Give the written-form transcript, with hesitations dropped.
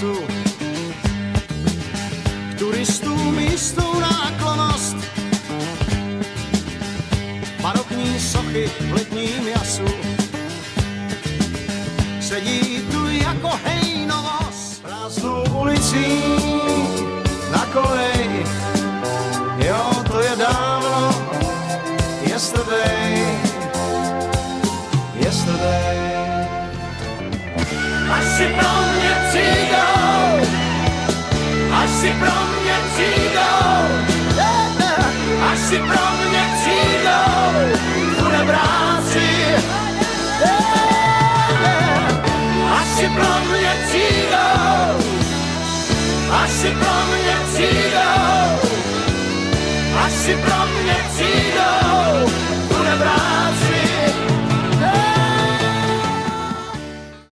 času. K turistům jistou náklonost, barokní sochy v letním jasu. Sedí tu jako hejnovoz prázdnou ulicí na kolej. Jo, to je dávno, yesterday, yesterday. Až si pro mě přijdou, až si pro mě přijdou, až si pro mě přijdou.